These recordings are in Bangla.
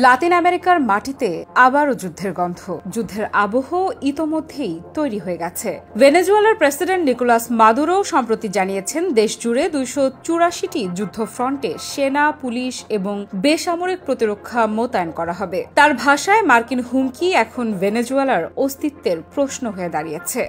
লাতিন আমেরিকার মাটিতে আবারও যুদ্ধের গন্ধ। যুদ্ধের আবহ ইতোমধ্যেই তৈরি হয়ে গেছে। ভেনেজুয়েলার প্রেসিডেন্ট নিকোলাস মাদুরো সম্প্রতি জানিয়েছেন, দেশ জুড়ে 284টি যুদ্ধ ফ্রন্টে সেনা, পুলিশ এবং বেসামরিক প্রতিরক্ষা মোতায়েন করা হবে। তার ভাষায়, মার্কিন হুমকি এখন ভেনেজুয়েলার অস্তিত্বের প্রশ্ন হয়ে দাঁড়িয়েছে।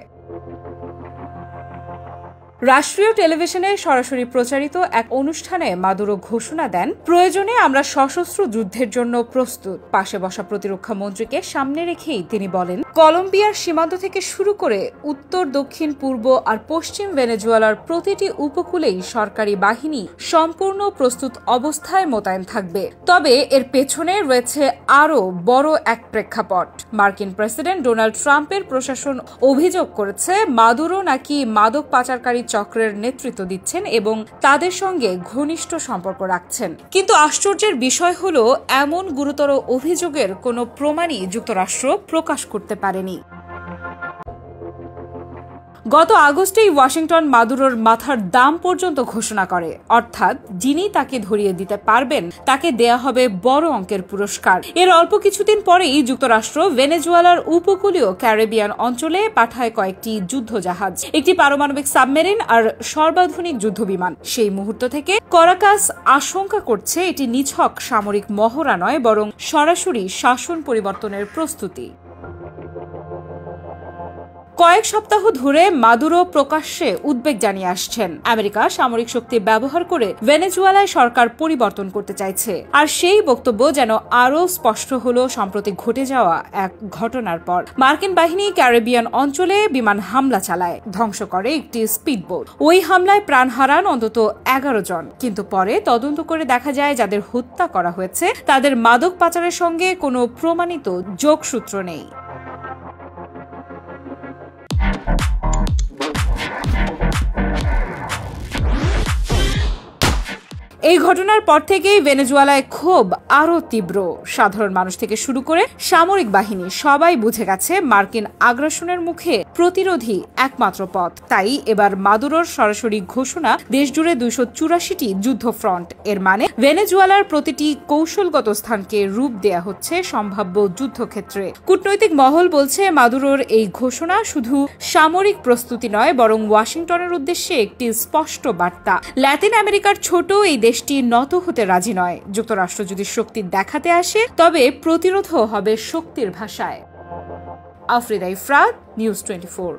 রাষ্ট্রীয় টেলিভিশনে সরাসরি প্রচারিত এক অনুষ্ঠানে মাদুরো ঘোষণা দেন, প্রয়োজনে আমরা সশস্ত্র যুদ্ধের জন্য প্রস্তুত। পাশে বসা প্রতিরক্ষা মন্ত্রীকে সামনে রেখেই তিনি বলেন, কলম্বিয়ার সীমান্ত থেকে শুরু করে উত্তর, দক্ষিণ, পূর্ব আর পশ্চিম ভেনেজুয়েলার প্রতিটি উপকূলেই সরকারি বাহিনী সম্পূর্ণ প্রস্তুত অবস্থায় মোতায়েন থাকবে। তবে এর পেছনে রয়েছে আরও বড় এক প্রেক্ষাপট। মার্কিন প্রেসিডেন্ট ডোনাল্ড ট্রাম্পের প্রশাসন অভিযোগ করেছে, মাদুরো নাকি মাদক পাচারকারী চক্রের নেতৃত্ব দিচ্ছেন এবং তাদের সঙ্গে ঘনিষ্ঠ সম্পর্ক রাখছেন। কিন্তু আশ্চর্যের বিষয় হল, এমন গুরুতর অভিযোগের কোনো প্রমাণই যুক্তরাষ্ট্র প্রকাশ করতে পারেনি। গত আগস্টেই ওয়াশিংটন মাদুরোর মাথার দাম পর্যন্ত ঘোষণা করে, অর্থাৎ যিনি তাকে ধরিয়ে দিতে পারবেন তাকে দেয়া হবে বড় অঙ্কের পুরস্কার। এর অল্প কিছুদিন পরেই যুক্তরাষ্ট্র ভেনেজুয়েলার উপকূলীয় ক্যারিবিয়ান অঞ্চলে পাঠায় কয়েকটি যুদ্ধজাহাজ, একটি পারমাণবিক সাবমেরিন আর সর্বাধুনিক যুদ্ধবিমান। সেই মুহূর্ত থেকে কারাকাস আশঙ্কা করছে, এটি নিছক সামরিক মহড়া নয়, বরং সরাসরি শাসন পরিবর্তনের প্রস্তুতি। কয়েক সপ্তাহ ধরে মাদুরো প্রকাশ্যে উদ্বেগ জানিয়ে আসছেন, আমেরিকা সামরিক শক্তি ব্যবহার করে ভেনেজুয়েলায় সরকার পরিবর্তন করতে চাইছে। আর সেই বক্তব্য যেন আরও স্পষ্ট হলো সম্প্রতি ঘটে যাওয়া এক ঘটনার পর। মার্কিন বাহিনী ক্যারিবিয়ান অঞ্চলে বিমান হামলা চালায়, ধ্বংস করে একটি স্পিডবোট। ওই হামলায় প্রাণ হারান অন্তত 11 জন। কিন্তু পরে তদন্ত করে দেখা যায়, যাদের হত্যা করা হয়েছে তাদের মাদক পাচারের সঙ্গে কোনো প্রমাণিত যোগসূত্র নেই। এই ঘটনার পর থেকেই ভেনেজুয়েলায় ক্ষোভ আরও তীব্র। সাধারণ মানুষ থেকে শুরু করে সামরিক বাহিনী সবাই বুঝে গেছে, মার্কিন আগ্রাসনের মুখে প্রতিরোধী একমাত্র পথ। তাই এবার মাদুরোর সরাসরি ঘোষণা, দেশজুড়ে 284টি যুদ্ধ ফ্রন্ট। এর মানে ভেনেজুয়েলার প্রতিটি কৌশলগত স্থানকে রূপ দেয়া হচ্ছে সম্ভাব্য যুদ্ধক্ষেত্রে। কূটনৈতিক মহল বলছে, মাদুরোর এই ঘোষণা শুধু সামরিক প্রস্তুতি নয়, বরং ওয়াশিংটনের উদ্দেশ্যে একটি স্পষ্ট বার্তা। লাতিন আমেরিকার ছোট এই দেশটি নত হতে রাজি নয়। যুক্তরাষ্ট্র যদি শক্তি দেখাতে আসে, তবে প্রতিরোধও হবে শক্তির ভাষায়। আফরিদা ইফরাত, নিউজ 24।